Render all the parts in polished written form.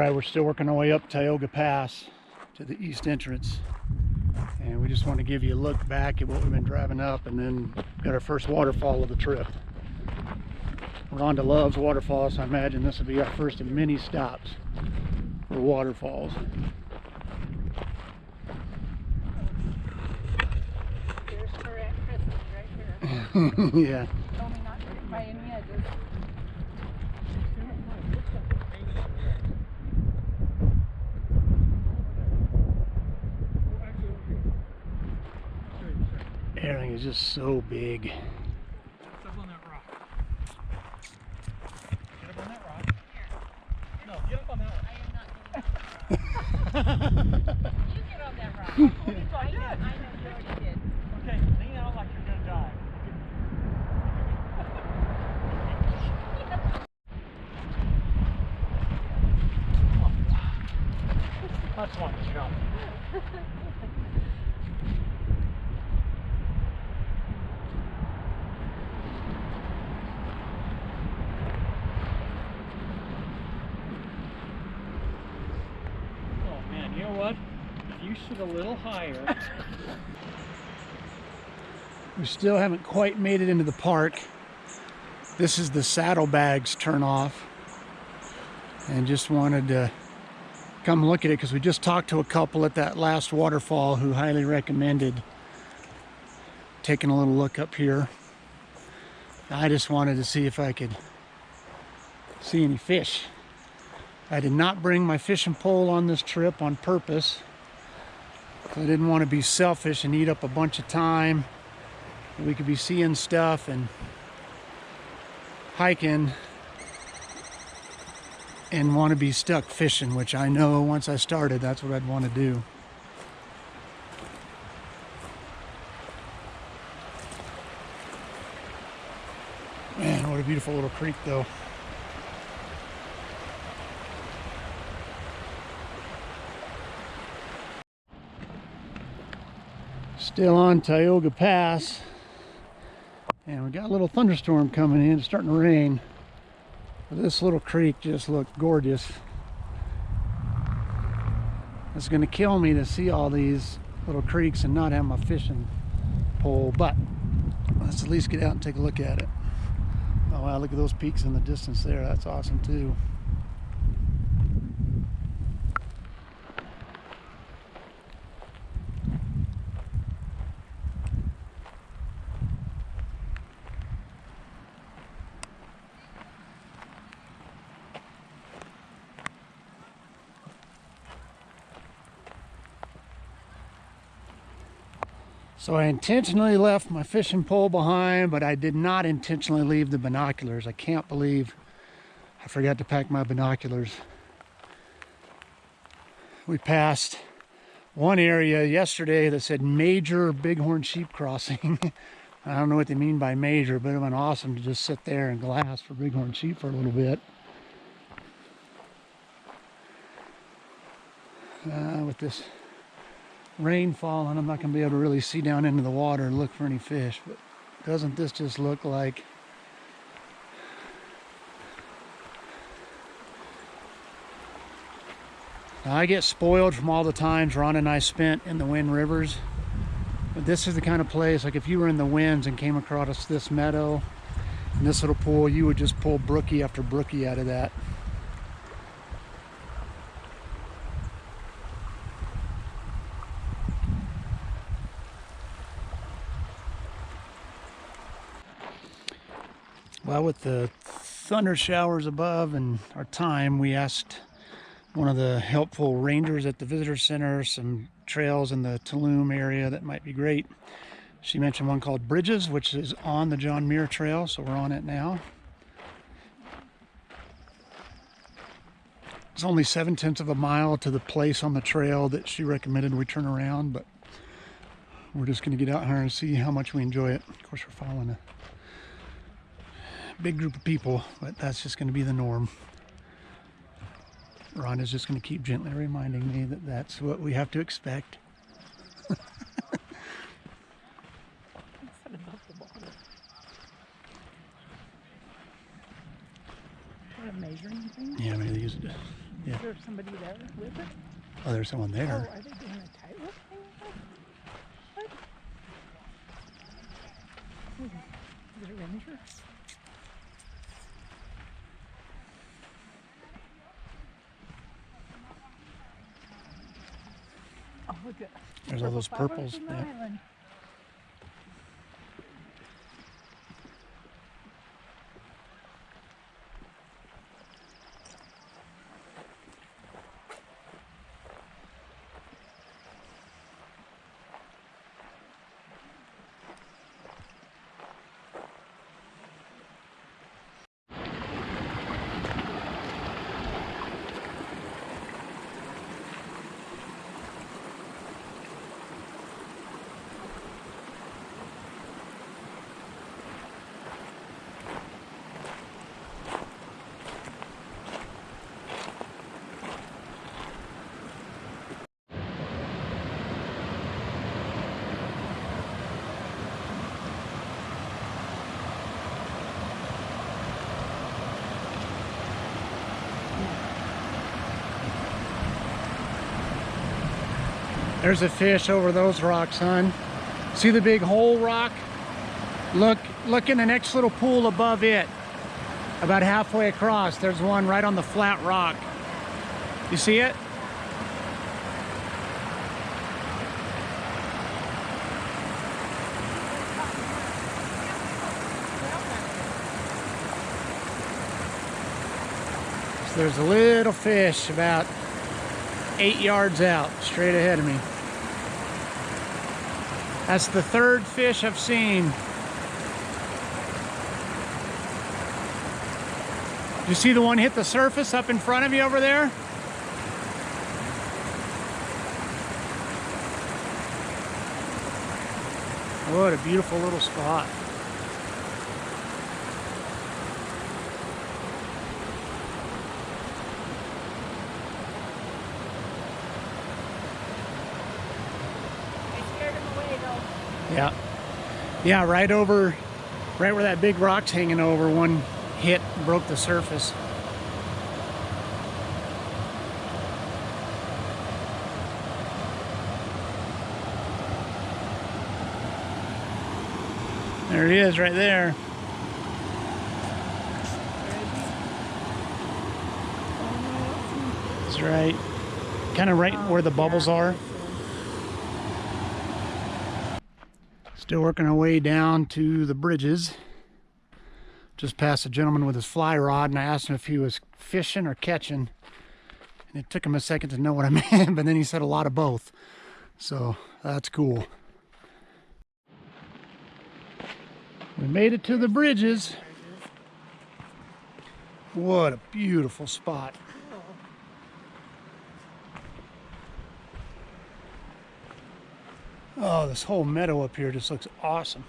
Alright, we're still working our way up Tioga Pass to the east entrance. And we just want to give you a look back at what we've been driving up, and then got our first waterfall of the trip. Rhonda loves waterfalls, so I imagine this will be our first of many stops for waterfalls. Here's her Aunt Christy right here. Yeah. Told me not to get by any edges. Everything is just so big. Get up on that rock. Get up on that rock. No, get up on that one. I am not getting on that rock. You get on that rock. I know you already did. Okay, lean out like you're gonna die. That's one jump. Oh man, you know what? If you shoot a little higher. We still haven't quite made it into the park. This is the saddlebags turnoff, and just wanted to come look at it because we just talked to a couple at that last waterfall who highly recommended taking a little look up here. I just wanted to see if I could see any fish. I did not bring my fishing pole on this trip on purpose. I didn't want to be selfish and eat up a bunch of time. We could be seeing stuff and hiking and want to be stuck fishing, which I know once I started, that's what I'd want to do. Man, what a beautiful little creek though. Still on Tioga Pass, and we got a little thunderstorm coming in. It's starting to rain. But this little creek just looked gorgeous. It's going to kill me to see all these little creeks and not have my fishing pole, but let's at least get out and take a look at it. Oh wow, look at those peaks in the distance there. That's awesome too. So I intentionally left my fishing pole behind, but I did not intentionally leave the binoculars. I can't believe I forgot to pack my binoculars. We passed one area yesterday that said major bighorn sheep crossing. I don't know what they mean by major, but it would have been awesome to just sit there and glass for bighorn sheep for a little bit. With this rain falling, I'm not going to be able to really see down into the water and look for any fish, but doesn't this just look like now, I get spoiled from all the times Ron and I spent in the Wind Rivers, but this is the kind of place, like if you were in the Winds and came across this meadow and this little pool, you would just pull brookie after brookie out of that. Well, with the thunder showers above and our time, we asked one of the helpful rangers at the visitor center some trails in the Tulum area that might be great. She mentioned one called Bridges, which is on the John Muir Trail, so we're on it now. It's only 7/10 of a mile to the place on the trail that she recommended we turn around, but we're just going to get out here and see how much we enjoy it. Of course, we're following a big group of people, but that's just going to be the norm. Ron is just going to keep gently reminding me that that's what we have to expect. Measuring thing? Yeah, maybe they use it to Yeah. Is there somebody there with it? Oh, there's someone Oh, there. are they doing a tightrope thing? What? Is it a ranger? Oh, look at There's all those flowers purples. in the Yeah. island. There's a fish over those rocks, hon. See the big hole rock? Look in the next little pool above it. About halfway across, there's one right on the flat rock. You see it? So there's a little fish about 8 yards out, straight ahead of me. That's the third fish I've seen. Do you see the one hit the surface up in front of you over there? What a beautiful little spot. Yeah. Yeah, right where that big rock's hanging over, one hit, broke the surface. There he is right there. That's right. Kind of right where the bubbles are. Still working our way down to the bridges. Just passed a gentleman with his fly rod and I asked him if he was fishing or catching. And it took him a second to know what I meant, but then he said a lot of both. So that's cool. We made it to the bridges. What a beautiful spot. Oh, this whole meadow up here just looks awesome.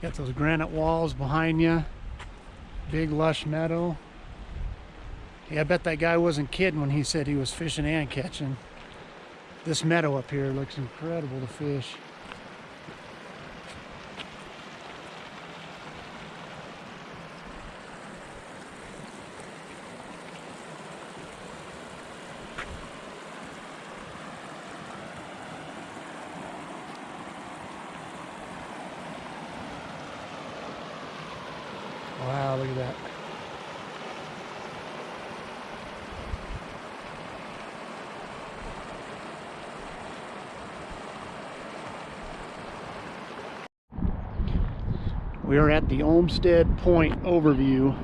Got those granite walls behind you. Big lush meadow. Yeah, I bet that guy wasn't kidding when he said he was fishing and catching. This meadow up here looks incredible to fish. Wow, look at that. We are at the Olmsted Point overview.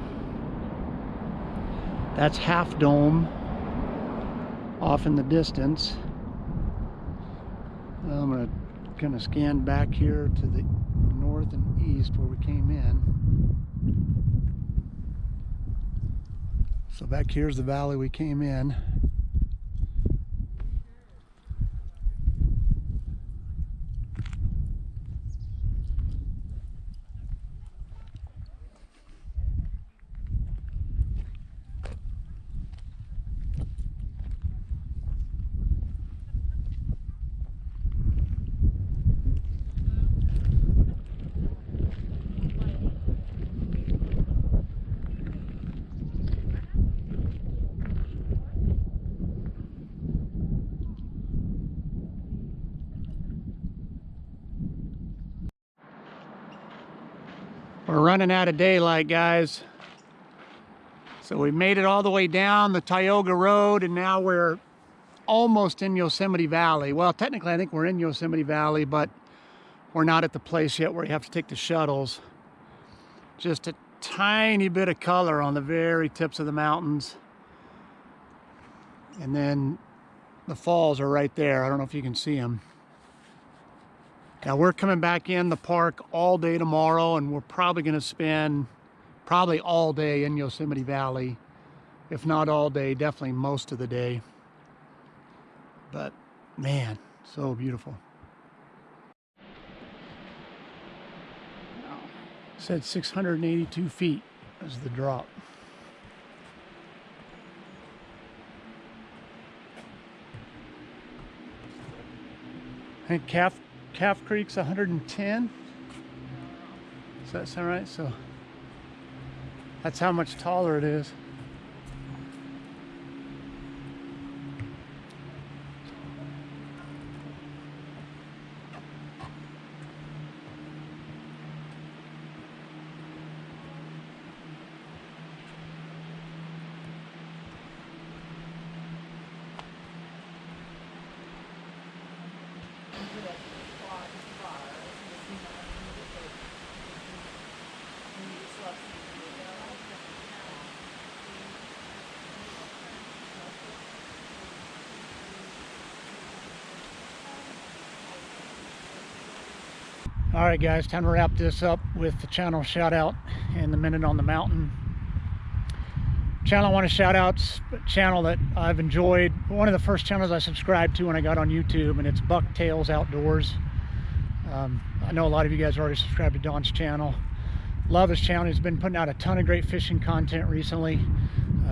That's Half Dome off in the distance. I'm going to kind of scan back here to the north and east where we came in. So back here's the valley we came in. We're running out of daylight, guys. So we made it all the way down the Tioga Road, and now we're almost in Yosemite Valley. Well, technically I think we're in Yosemite Valley, but we're not at the place yet where you have to take the shuttles. Just a tiny bit of color on the very tips of the mountains. And then the falls are right there. I don't know if you can see them. Now we're coming back in the park all day tomorrow, and we're probably going to spend all day in Yosemite Valley. If not all day, definitely most of the day. But man, so beautiful. Said 682 feet is the drop. I think Calf Creek's 110. Does that sound right? So that's how much taller it is. All right, guys, time to wrap this up with the channel shout out and the Minute on the Mountain. Channel I want to shout out, a channel that I've enjoyed, one of the first channels I subscribed to when I got on YouTube, and it's Bucktails Outdoors. I know a lot of you guys already subscribed to Don's channel. Love his channel. He's been putting out a ton of great fishing content recently,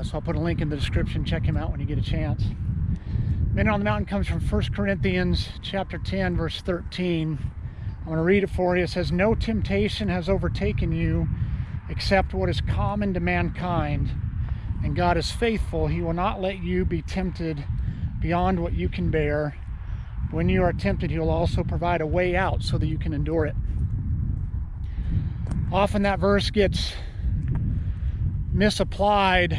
so I'll put a link in the description. Check him out when you get a chance. Minute on the Mountain comes from 1 Corinthians chapter 10, verse 13. I'm going to read it for you. It says, "No temptation has overtaken you except what is common to mankind, and God is faithful. He will not let you be tempted beyond what you can bear. When you are tempted, He will also provide a way out so that you can endure it." Often that verse gets misapplied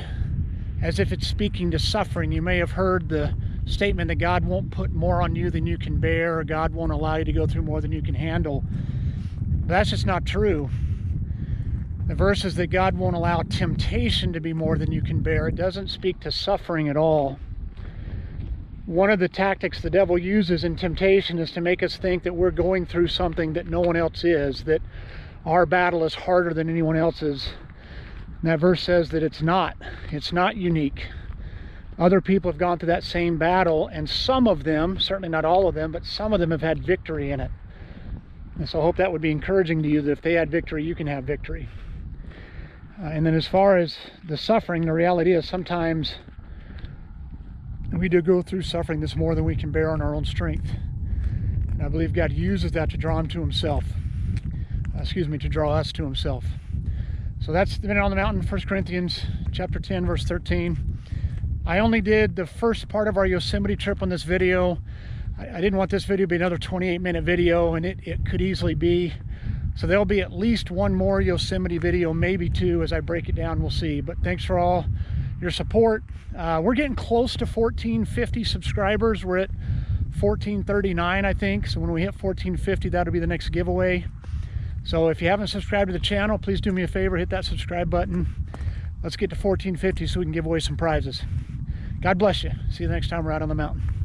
as if it's speaking to suffering. You may have heard the statement that God won't put more on you than you can bear, or God won't allow you to go through more than you can handle. But that's just not true. The verse is that God won't allow temptation to be more than you can bear. It doesn't speak to suffering at all. One of the tactics the devil uses in temptation is to make us think that we're going through something that no one else is, that our battle is harder than anyone else's. And that verse says that it's not. It's not unique. Other people have gone through that same battle, and some of them, certainly not all of them, but some of them have had victory in it. And so I hope that would be encouraging to you, that if they had victory, you can have victory. And then as far as the suffering, the reality is sometimes we do go through suffering that's more than we can bear on our own strength. And I believe God uses that to draw him to himself. To draw us to himself. So that's the Minute on the Mountain, 1 Corinthians chapter 10, verse 13. I only did the first part of our Yosemite trip on this video. I didn't want this video to be another 28-minute video, and it could easily be. So there'll be at least one more Yosemite video, maybe two, as I break it down. We'll see. But thanks for all your support. We're getting close to 1450 subscribers. We're at 1439, I think. So when we hit 1450, that'll be the next giveaway. So if you haven't subscribed to the channel, please do me a favor, hit that subscribe button. Let's get to 1450 so we can give away some prizes. God bless you. See you the next time we're out on the mountain.